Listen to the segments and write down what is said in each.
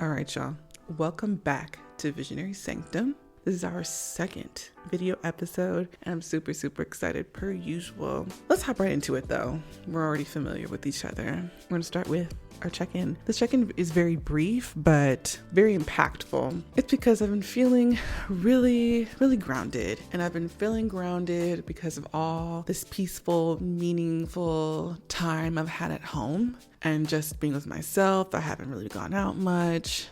All right, y'all. Welcome back to Visionary Sanctum. This is our second video episode, and I'm super excited per usual. Let's hop right into it though. We're already familiar with each other. We're going to start with our check-in. This check-in is very brief, but very impactful. It's because I've been feeling really grounded, and I've been feeling grounded because of all this peaceful, meaningful time I've had at home and just being with myself. I haven't really gone out much,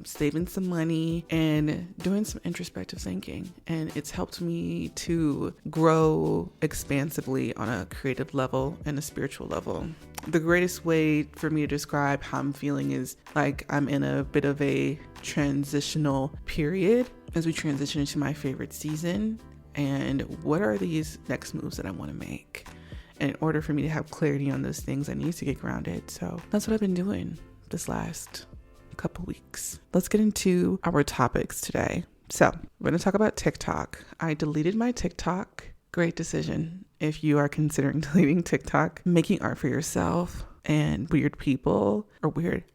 saving some money and doing some introspective thinking. And it's helped me to grow expansively on a creative level and a spiritual level. The greatest way for me to describe how I'm feeling is like I'm in a bit of a transitional period as we transition into my favorite season. And what are these next moves that I want to make? And in order for me to have clarity on those things, I need to get grounded. So that's what I've been doing this last couple weeks. Let's get into our topics today. So we're going to talk about TikTok. I deleted my TikTok. Great decision. If you are considering deleting TikTok, making art for yourself and weird people or weird,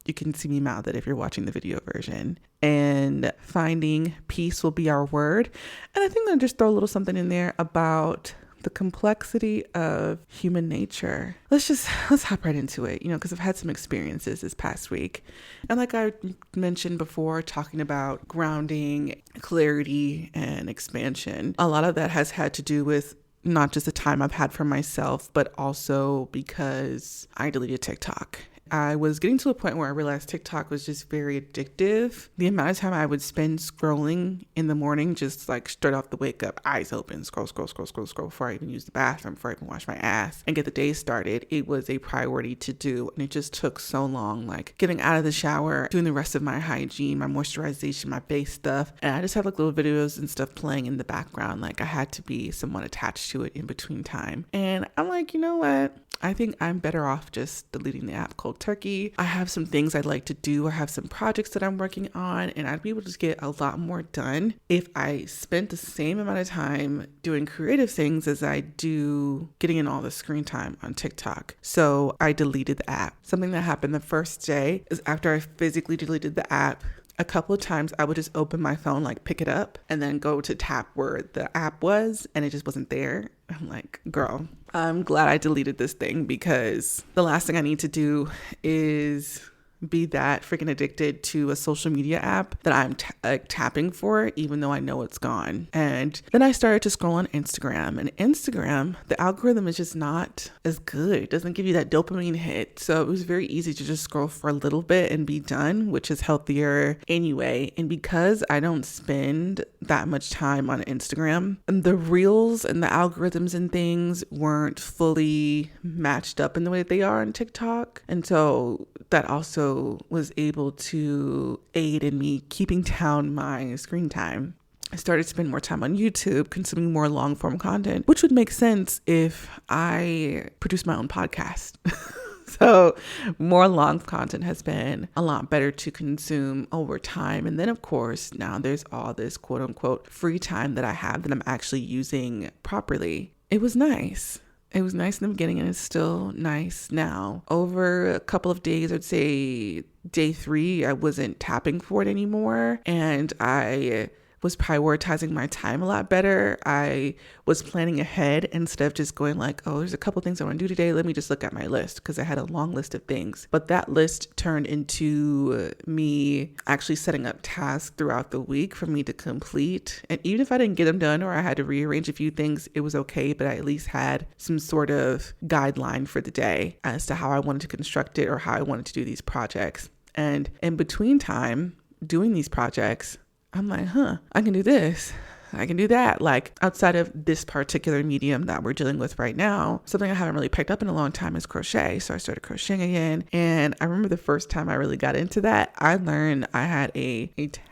you can see me mouth it if you're watching the video version. And finding peace will be our word. And I think I'll just throw a little something in there about the complexity of human nature. Let's hop right into it, because I've had some experiences this past week. And like I mentioned before, talking about grounding, clarity, and expansion, a lot of that has had to do with not just the time I've had for myself, but also because I deleted TikTok. I was getting to a point where I realized TikTok was just very addictive. The amount of time I would spend scrolling in the morning, just like straight off the wake up, eyes open, scroll before I even use the bathroom, before I even wash my ass and get the day started. It was a priority to do. And it just took so long, like getting out of the shower, doing the rest of my hygiene, my moisturization, my base stuff. And I just had like little videos and stuff playing in the background. Like I had to be somewhat attached to it in between time. And I'm like, you know what? I think I'm better off just deleting the app cold turkey. I have some things I'd like to do. I have some projects that I'm working on, and I'd be able to just get a lot more done if I spent the same amount of time doing creative things as I do getting in all the screen time on TikTok. So I deleted the app. Something that happened the first day is after I physically deleted the app, a couple of times I would just open my phone, like pick it up and then go to tap where the app was, and it just wasn't there. I'm like, girl, I'm glad I deleted this thing, because the last thing I need to do is be that freaking addicted to a social media app that I'm tapping for, even though I know it's gone. And then I started to scroll on Instagram, and Instagram, the algorithm is just not as good. It doesn't give you that dopamine hit. So it was very easy to just scroll for a little bit and be done, which is healthier anyway. And because I don't spend that much time on Instagram, and the reels and the algorithms and things weren't fully matched up in the way that they are on TikTok. And so that also was able to aid in me keeping down my screen time. I started to spend more time on YouTube, consuming more long form content, which would make sense if I produce my own podcast. So more long content has been a lot better to consume over time. And then of course, now there's all this quote unquote free time that I have that I'm actually using properly. It was nice. It was nice in the beginning, and it's still nice now. Over a couple of days, I'd say day 3, I wasn't tapping for it anymore, and I was prioritizing my time a lot better. I was planning ahead instead of just going like, oh, there's a couple things I want to do today. Let me just look at my list, because I had a long list of things. But that list turned into me actually setting up tasks throughout the week for me to complete. And even if I didn't get them done or I had to rearrange a few things, it was okay. But I at least had some sort of guideline for the day as to how I wanted to construct it or how I wanted to do these projects. And in between time doing these projects, I'm like, I can do this. I can do that. Like outside of this particular medium that we're dealing with right now, something I haven't really picked up in a long time is crochet. So I started crocheting again. And I remember the first time I really got into that, I learned I had a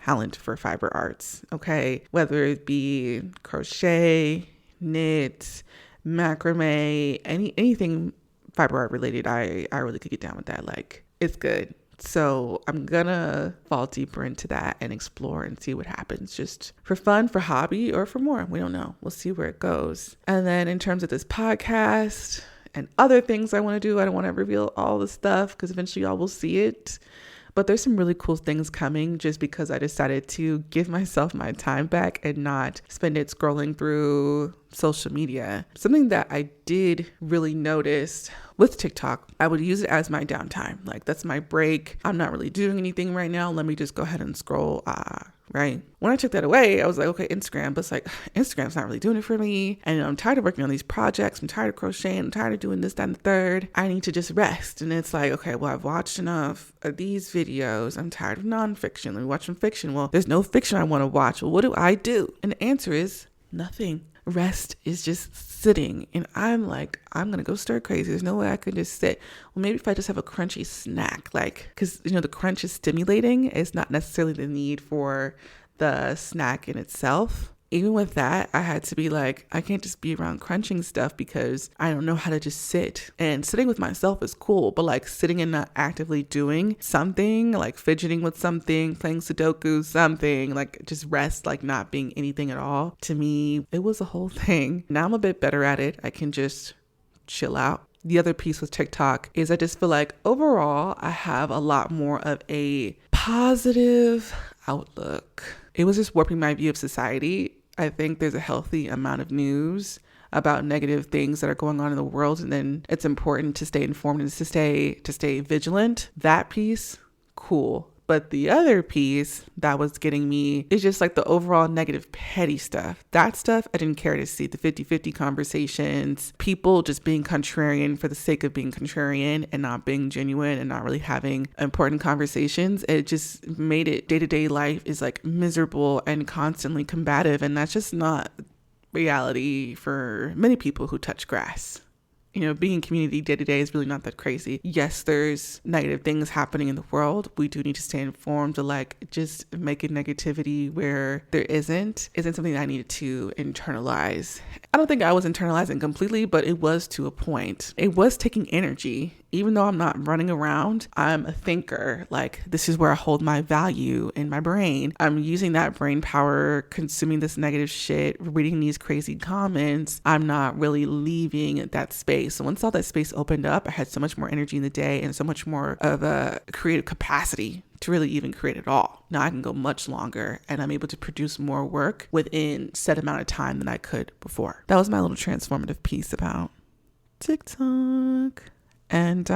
talent for fiber arts. Okay. Whether it be crochet, knit, macrame, anything fiber art related, I really could get down with that. Like it's good. So I'm gonna fall deeper into that and explore and see what happens, just for fun, for hobby, or for more. We don't know. We'll see where it goes. And then in terms of this podcast, and other things I want to do. I don't want to reveal all the stuff because eventually y'all will see it. But there's some really cool things coming just because I decided to give myself my time back and not spend it scrolling through social media. Something that I did really notice with TikTok, I would use it as my downtime. Like, that's my break. I'm not really doing anything right now. Let me just go ahead and scroll. Right. When I took that away, I was like, okay, Instagram, but it's like, Instagram's not really doing it for me. And I'm tired of working on these projects. I'm tired of crocheting. I'm tired of doing this, that, and the third. I need to just rest. And it's like, okay, well, I've watched enough of these videos. I'm tired of nonfiction. Let me watch some fiction. Well, there's no fiction I want to watch. Well, what do I do? And the answer is nothing. Rest is just sitting. And I'm like, I'm going to go stir crazy. There's no way I could just sit. Well, maybe if I just have a crunchy snack, like, because, the crunch is stimulating. It's not necessarily the need for the snack in itself. Even with that, I had to be like, I can't just be around crunching stuff because I don't know how to just sit. And sitting with myself is cool, but like sitting and not actively doing something, like fidgeting with something, playing Sudoku, something, like just rest, like not being anything at all. To me, it was a whole thing. Now I'm a bit better at it. I can just chill out. The other piece with TikTok is I just feel like overall, I have a lot more of a positive outlook. It was just warping my view of society. I think there's a healthy amount of news about negative things that are going on in the world. And then it's important to stay informed and to stay vigilant. That piece, cool. But the other piece that was getting me is just like the overall negative petty stuff. That stuff I didn't care to see. The 50-50 conversations, people just being contrarian for the sake of being contrarian and not being genuine and not really having important conversations. It just made it day-to-day life is like miserable and constantly combative. And that's just not reality for many people who touch grass. Being in community day to day is really not that crazy. Yes, there's negative things happening in the world. We do need to stay informed to like just making negativity where there isn't something that I needed to internalize. I don't think I was internalizing completely, but it was to a point. It was taking energy. Even though I'm not running around, I'm a thinker. Like, this is where I hold my value in my brain. I'm using that brain power, consuming this negative shit, reading these crazy comments. I'm not really leaving that space. So once all that space opened up, I had so much more energy in the day and so much more of a creative capacity to really even create it all. Now I can go much longer and I'm able to produce more work within set amount of time than I could before. That was my little transformative piece about TikTok. And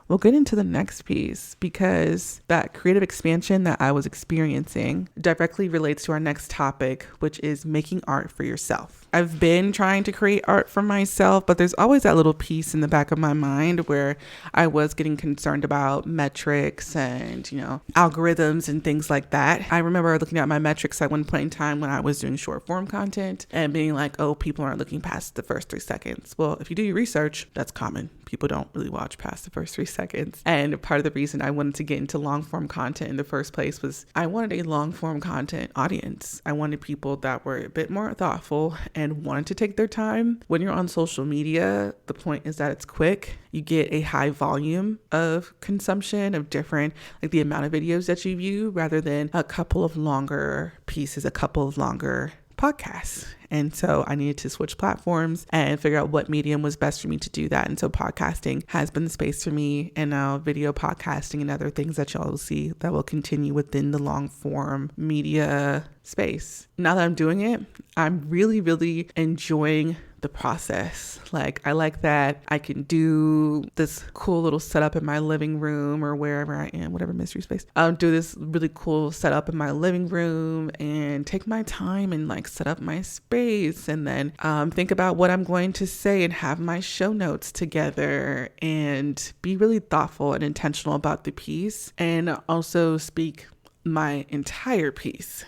we'll get into the next piece because that creative expansion that I was experiencing directly relates to our next topic, which is making art for yourself. I've been trying to create art for myself, but there's always that little piece in the back of my mind where I was getting concerned about metrics and, algorithms and things like that. I remember looking at my metrics at one point in time when I was doing short form content and being like, oh, people aren't looking past the first 3 seconds. Well, if you do your research, that's common. People don't really watch past the first 3 seconds. And part of the reason I wanted to get into long form content in the first place was I wanted a long form content audience. I wanted people that were a bit more thoughtful and wanted to take their time. When you're on social media, the point is that it's quick. You get a high volume of consumption of different, like the amount of videos that you view rather than a couple of longer pieces, a couple of longer podcasts. And so I needed to switch platforms and figure out what medium was best for me to do that. And so podcasting has been the space for me, and now video podcasting and other things that y'all will see that will continue within the long form media space. Now that I'm doing it, I'm really, really enjoying the process. Like, I like that I can do this cool little setup in my living room or wherever I am, whatever mystery space. I'll do this really cool setup in my living room and take my time and like set up my space and then think about what I'm going to say and have my show notes together and be really thoughtful and intentional about the piece and also speak my entire piece.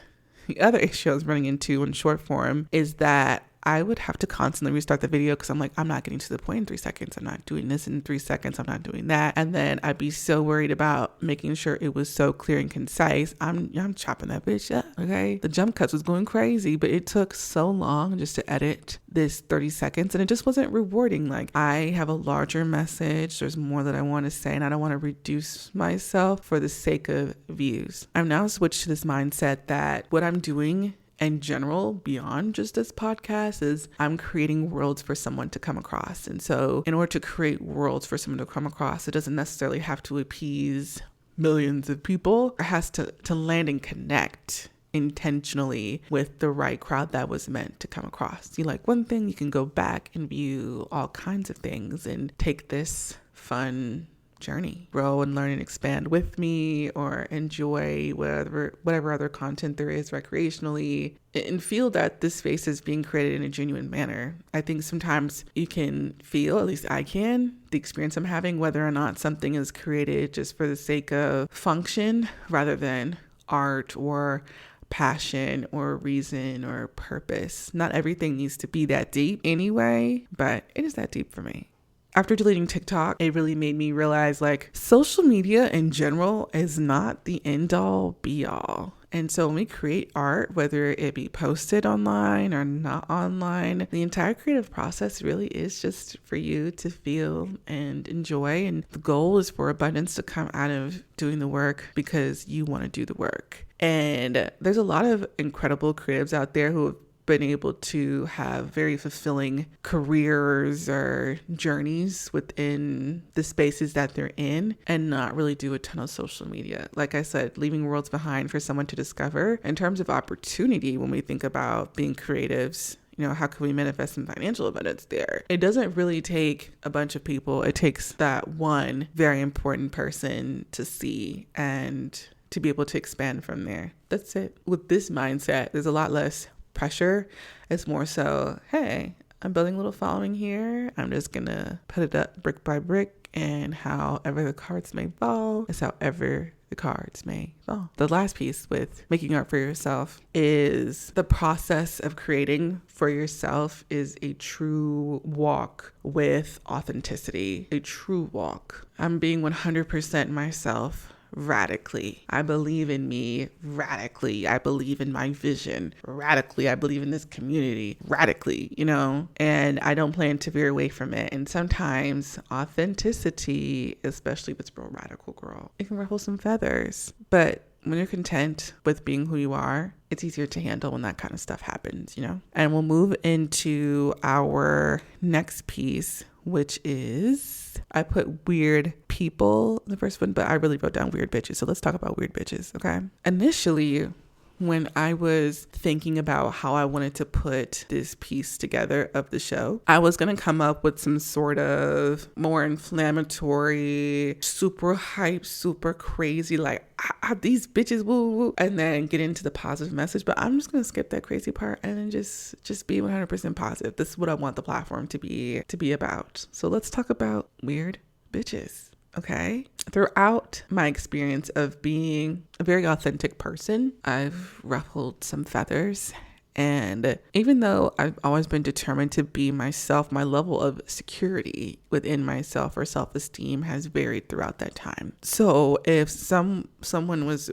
The other issue I was running into in short form is that I would have to constantly restart the video because I'm like, I'm not getting to the point in 3 seconds. I'm not doing this in 3 seconds. I'm not doing that. And then I'd be so worried about making sure it was so clear and concise. I'm chopping that bitch up, okay? The jump cuts was going crazy, but it took so long just to edit this 30 seconds and it just wasn't rewarding. Like, I have a larger message. There's more that I want to say and I don't want to reduce myself for the sake of views. I've now switched to this mindset that what I'm doing in general, beyond just this podcast, is I'm creating worlds for someone to come across. And so in order to create worlds for someone to come across, it doesn't necessarily have to appease millions of people. It has to land and connect intentionally with the right crowd that was meant to come across. You like one thing, you can go back and view all kinds of things and take this fun journey, grow and learn and expand with me, or enjoy whatever other content there is recreationally, and feel that this space is being created in a genuine manner. I think sometimes you can feel, at least I can, the experience I'm having, whether or not something is created just for the sake of function rather than art or passion or reason or purpose. Not everything needs to be that deep anyway, but it is that deep for me. After deleting TikTok, it really made me realize like social media in general is not the end all be all. And so when we create art, whether it be posted online or not online, the entire creative process really is just for you to feel and enjoy. And the goal is for abundance to come out of doing the work because you want to do the work. And there's a lot of incredible creatives out there who have been able to have very fulfilling careers or journeys within the spaces that they're in and not really do a ton of social media. Like I said, leaving worlds behind for someone to discover. In terms of opportunity, when we think about being creatives, you know, how can we manifest some financial abundance there? It doesn't really take a bunch of people. It takes that one very important person to see and to be able to expand from there. That's it. With this mindset, there's a lot less pressure. It's more so, hey, I'm building a little following here. I'm just going to put it up brick by brick, and however the cards may fall is however the cards may fall. The last piece with making art for yourself is the process of creating for yourself is a true walk with authenticity, a true walk. I'm being 100% myself. Radically. I believe in me radically. I believe in my vision radically. I believe in this community radically, you know, and I don't plan to veer away from it. And sometimes authenticity, especially if it's real radical, girl, it can ruffle some feathers. But when you're content with being who you are, it's easier to handle when that kind of stuff happens, you know? And we'll move into our next piece, which is, I put weird people in the first one, but I really wrote down weird bitches. So let's talk about weird bitches, okay? Initially, when I was thinking about how I wanted to put this piece together of the show, I was going to come up with some sort of more inflammatory, super hype, super crazy, like, these bitches, woo, woo, and then get into the positive message. But I'm just going to skip that crazy part and then just be 100% positive. This is what I want the platform to be about. So let's talk about weird bitches. Okay. Throughout my experience of being a very authentic person, I've ruffled some feathers. And even though I've always been determined to be myself, my level of security within myself or self-esteem has varied throughout that time. So if someone was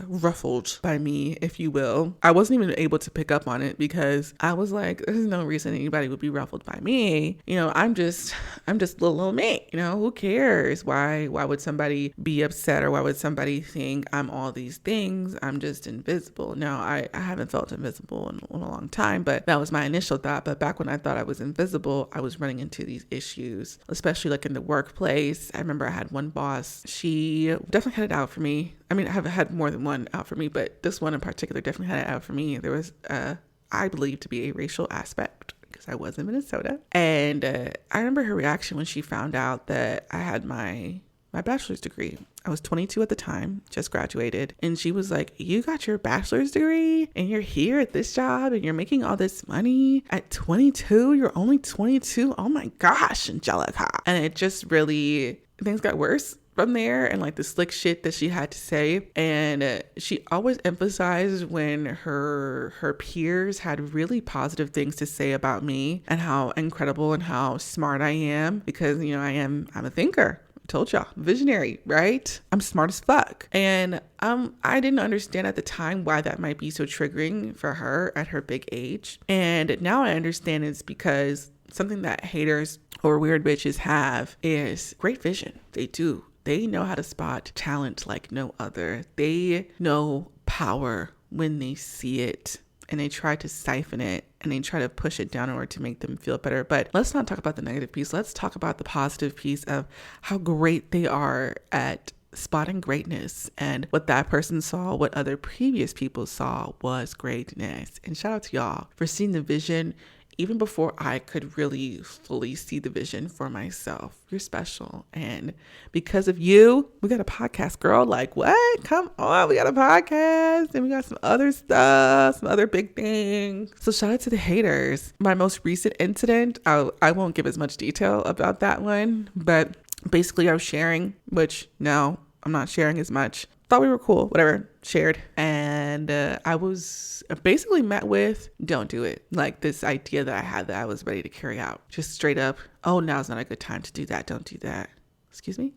ruffled by me, if you will, I wasn't even able to pick up on it because I was like, there's no reason anybody would be ruffled by me. You know, I'm just little old me. You know, who cares? Why would somebody be upset, or why would somebody think I'm all these things? I'm just invisible. Now, I haven't felt invisible in a long time, but that was my initial thought. But back when I thought I was invisible, I was running into these issues, especially like in the workplace. I remember I had one boss. She definitely had it out for me. I mean, I have had more than one out for me, but this one in particular definitely had it out for me. There was, I believe, to be a racial aspect because I was in Minnesota. And I remember her reaction when she found out that I had my bachelor's degree. I was 22 at the time, just graduated. And she was like, you got your bachelor's degree and you're here at this job and you're making all this money at 22? You're only 22? Oh my gosh, Angelica. And it just really, things got worse from there, and like the slick shit that she had to say. And she always emphasized when her peers had really positive things to say about me and how incredible and how smart I am, because, you know, I'm a thinker. I told y'all, visionary, right? I'm smart as fuck. And I didn't understand at the time why that might be so triggering for her at her big age. And now I understand it's because something that haters or weird bitches have is great vision. They do. They know how to spot talent like no other. They know power when they see it. and they try to siphon it and they try to push it down in order to make them feel better. But let's not talk about the negative piece. Let's talk about the positive piece of how great they are at spotting greatness, and what that person saw, what other previous people saw was greatness. And shout out to y'all for seeing the vision even before I could really fully see the vision for myself. You're special. And because of you, we got a podcast, girl. Like, what? Come on. We got a podcast and we got some other stuff, some other big things. So shout out to the haters. My most recent incident, I won't give as much detail about that one, but basically I was sharing, which no, I'm not sharing as much. Thought we were cool, whatever, shared. And I was basically met with, don't do it. Like this idea that I had that I was ready to carry out. Just straight up, oh, now's not a good time to do that. Don't do that. Excuse me?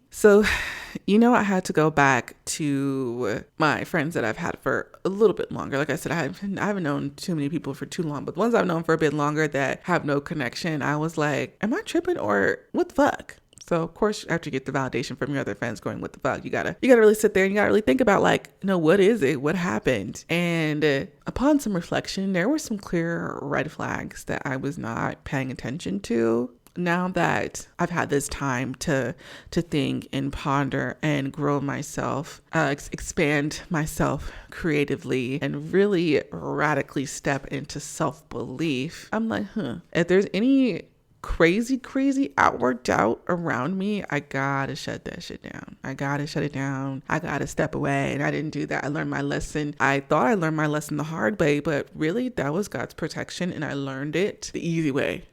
So, I had to go back to my friends that I've had for a little bit longer. Like I said, I haven't known too many people for too long, but the ones I've known for a bit longer that have no connection, I was like, am I tripping or what the fuck? So of course, after you get the validation from your other friends going, what the fuck, you gotta really sit there and you gotta really think about like, what is it? What happened? And upon some reflection, there were some clear red flags that I was not paying attention to. Now that I've had this time to think and ponder and grow myself, expand myself creatively and really radically step into self-belief, I'm like, if there's any crazy outward doubt around me, I gotta shut that shit down. I gotta shut it down. I gotta step away. And I didn't do that. I learned my lesson. I thought I learned my lesson the hard way, but really that was God's protection and I learned it the easy way.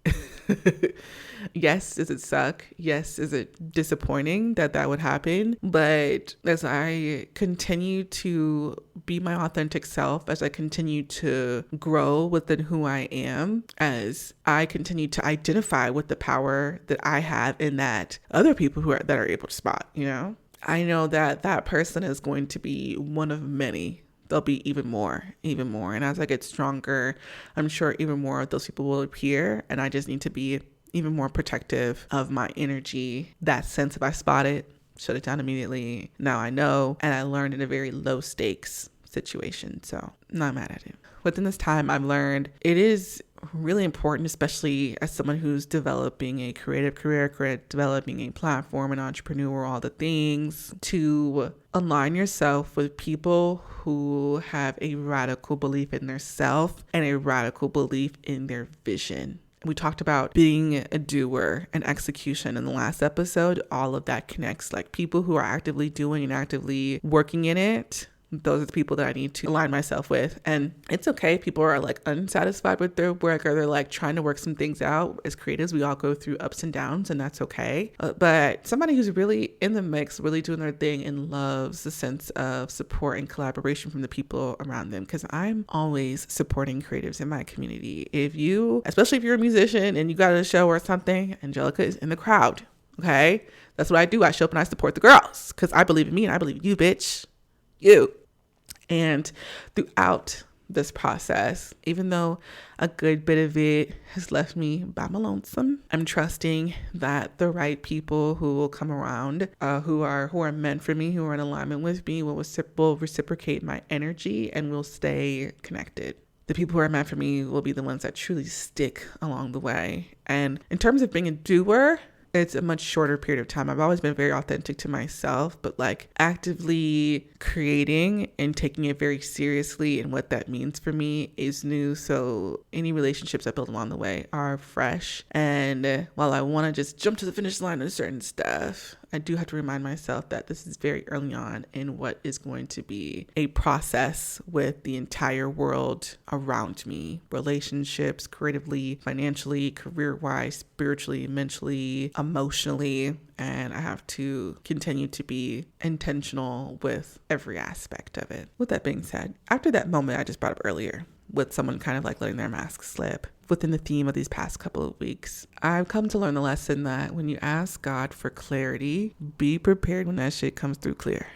Yes, does it suck? Yes, is it disappointing that would happen? But as I continue to be my authentic self, as I continue to grow within who I am, as I continue to identify with the power that I have in that other people that are able to spot, I know that person is going to be one of many. There'll be even more. And as I get stronger, I'm sure even more of those people will appear. And I just need to be even more protective of my energy. That sense, if I spot it, shut it down immediately. Now I know, and I learned in a very low stakes situation. So I'm not mad at it. Within this time, I've learned it is really important, especially as someone who's developing a creative career, developing a platform, an entrepreneur, all the things, to align yourself with people who have a radical belief in their self and a radical belief in their vision. We talked about being a doer and execution in the last episode. All of that connects, like people who are actively doing and actively working in it. Those are the people that I need to align myself with. And it's okay. People are like unsatisfied with their work or they're like trying to work some things out. As creatives, we all go through ups and downs and that's okay. But somebody who's really in the mix, really doing their thing and loves the sense of support and collaboration from the people around them. Because I'm always supporting creatives in my community. Especially if you're a musician and you got a show or something, Angelica is in the crowd. Okay. That's what I do. I show up and I support the girls because I believe in me and I believe in you, bitch. You. And throughout this process, even though a good bit of it has left me by my lonesome, I'm trusting that the right people who will come around, who are meant for me, who are in alignment with me, will reciprocate my energy and will stay connected. The people who are meant for me will be the ones that truly stick along the way. And in terms of being a doer, it's a much shorter period of time. I've always been very authentic to myself, but like actively creating and taking it very seriously and what that means for me is new. So any relationships I build along the way are fresh. And while I want to just jump to the finish line of certain stuff, I do have to remind myself that this is very early on in what is going to be a process with the entire world around me. Relationships, creatively, financially, career-wise, spiritually, mentally, emotionally. And I have to continue to be intentional with every aspect of it. With that being said, after that moment I just brought up earlier, with someone kind of like letting their mask slip, within the theme of these past couple of weeks, I've come to learn the lesson that when you ask God for clarity, be prepared when that shit comes through clear.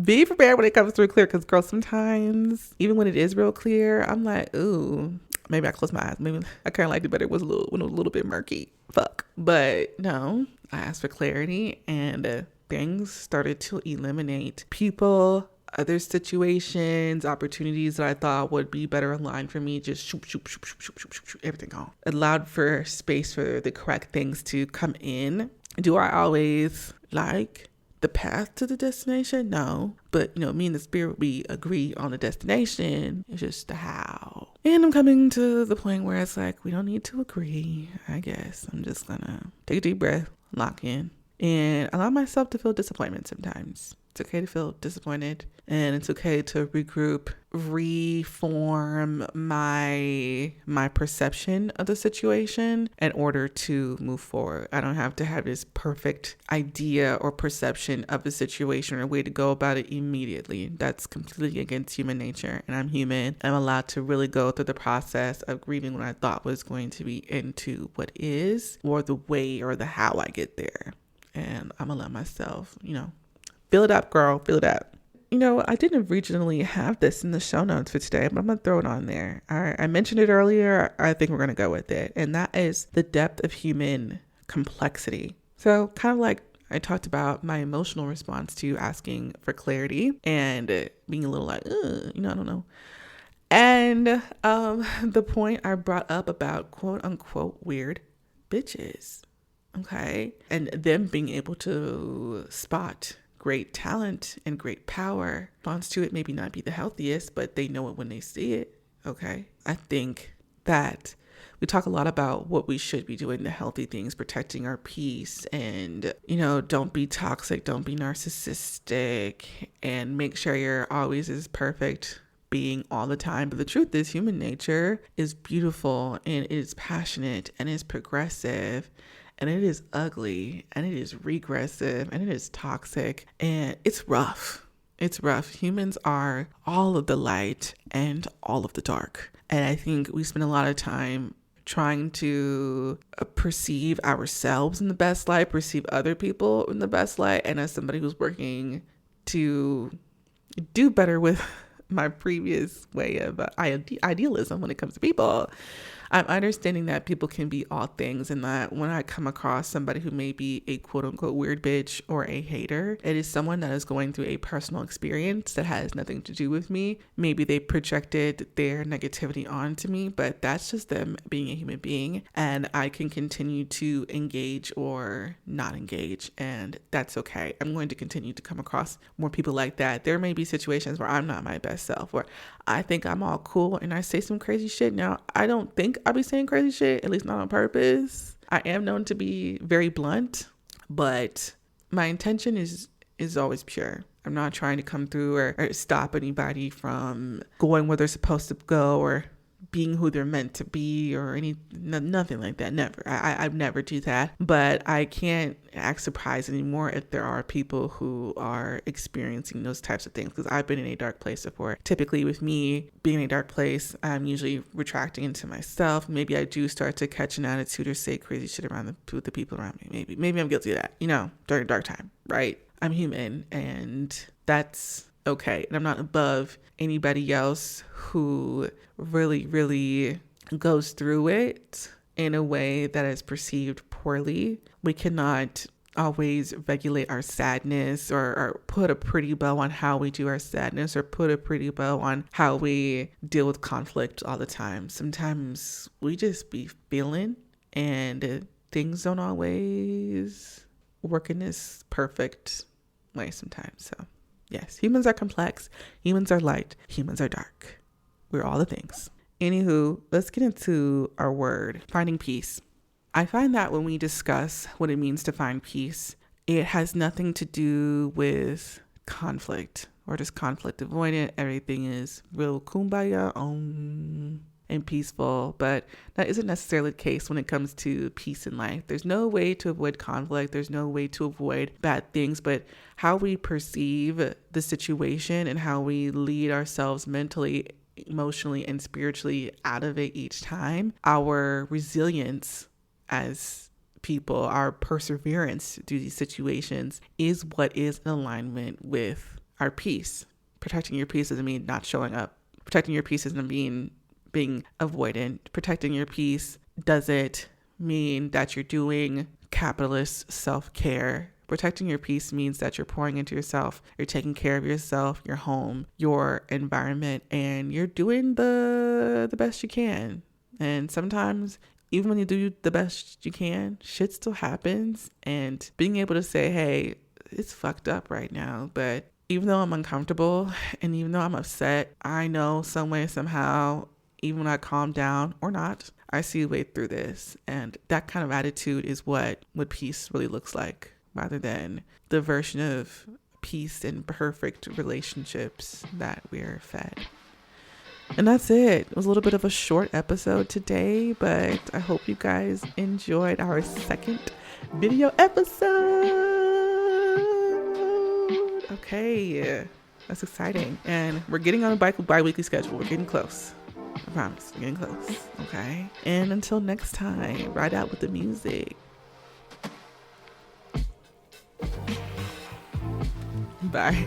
Be prepared when it comes through clear, because girl, sometimes even when it is real clear, I'm like, ooh, maybe I closed my eyes. Maybe I kind of liked it better when it was a little bit murky. Fuck. But no, I asked for clarity and things started to eliminate. People other situations, opportunities that I thought would be better aligned for me, just shoop, shoop, shoop, shoop, shoop, shoop, shoop, shoop, everything gone. Allowed for space for the correct things to come in. Do I always like the path to the destination? No. But, me and the spirit, we agree on the destination. It's just the how. And I'm coming to the point where it's like, we don't need to agree, I guess. I'm just gonna take a deep breath, lock in, and allow myself to feel disappointment sometimes. It's okay to feel disappointed, and it's okay to regroup, reform my perception of the situation in order to move forward. I don't have to have this perfect idea or perception of the situation or way to go about it immediately. That's completely against human nature, and I'm human. I'm allowed to really go through the process of grieving what I thought was going to be into what is, or the way or the how I get there. And I'm gonna let myself, fill it up, girl, fill it up. I didn't originally have this in the show notes for today, but I'm going to throw it on there. I mentioned it earlier. I think we're going to go with it. And that is the depth of human complexity. So kind of like I talked about my emotional response to asking for clarity and being a little like, I don't know. And the point I brought up about quote unquote weird bitches. Okay. And them being able to spot great talent and great power. Response to it maybe not be the healthiest, but they know it when they see it. Okay. I think that we talk a lot about what we should be doing, the healthy things, protecting our peace, and, don't be toxic, don't be narcissistic, and make sure you're always as perfect being all the time. But the truth is, human nature is beautiful, and it is passionate, and it's progressive, and it is ugly, and it is regressive, and it is toxic, and it's rough. It's rough. Humans are all of the light and all of the dark. And I think we spend a lot of time trying to perceive ourselves in the best light, perceive other people in the best light. And as somebody who's working to do better with my previous way of idealism when it comes to people, I'm understanding that people can be all things, and that when I come across somebody who may be a quote unquote weird bitch or a hater, it is someone that is going through a personal experience that has nothing to do with me. Maybe they projected their negativity onto me, but that's just them being a human being, and I can continue to engage or not engage, and that's okay. I'm going to continue to come across more people like that. There may be situations where I'm not my best self, where I think I'm all cool and I say some crazy shit. Now, I don't think I'll be saying crazy shit, at least not on purpose. I am known to be very blunt, but my intention is always pure. I'm not trying to come through or stop anybody from going where they're supposed to go or being who they're meant to be or nothing like that. Never. I've never do that. But I can't act surprised anymore if there are people who are experiencing those types of things, because I've been in a dark place before. Typically with me being in a dark place, I'm usually retracting into myself. Maybe I do start to catch an attitude or say crazy shit with the people around me. Maybe I'm guilty of that, during a dark time, right? I'm human, and that's okay. And I'm not above anybody else who really, really goes through it in a way that is perceived poorly. We cannot always regulate our sadness or put a pretty bow on how we do our sadness or put a pretty bow on how we deal with conflict all the time. Sometimes we just be feeling, and things don't always work in this perfect way sometimes. So yes, humans are complex, humans are light, humans are dark. We're all the things. Anywho, let's get into our word, finding peace. I find that when we discuss what it means to find peace, it has nothing to do with conflict or just conflict avoidant. Everything is real kumbaya and peaceful, but that isn't necessarily the case when it comes to peace in life. There's no way to avoid conflict. There's no way to avoid bad things, but how we perceive the situation and how we lead ourselves mentally, emotionally, and spiritually out of it each time, our resilience as people, our perseverance through these situations is what is in alignment with our peace. Protecting your peace doesn't mean not showing up. Protecting your peace doesn't mean being avoidant. Protecting your peace doesn't mean that you're doing capitalist self-care Protecting your peace means that you're pouring into yourself, you're taking care of yourself, your home, your environment, and you're doing the best you can. And sometimes, even when you do the best you can, shit still happens. And being able to say, hey, it's fucked up right now, but even though I'm uncomfortable and even though I'm upset, I know some way, somehow, even when I calm down or not, I see a way through this. And that kind of attitude is what peace really looks like, rather than the version of peace and perfect relationships that we're fed. And that's it. It was a little bit of a short episode today, but I hope you guys enjoyed our second video episode. Okay, that's exciting. And we're getting on a bi-weekly schedule. We're getting close. I promise, we're getting close. Okay. And until next time, ride out with the music. Bye.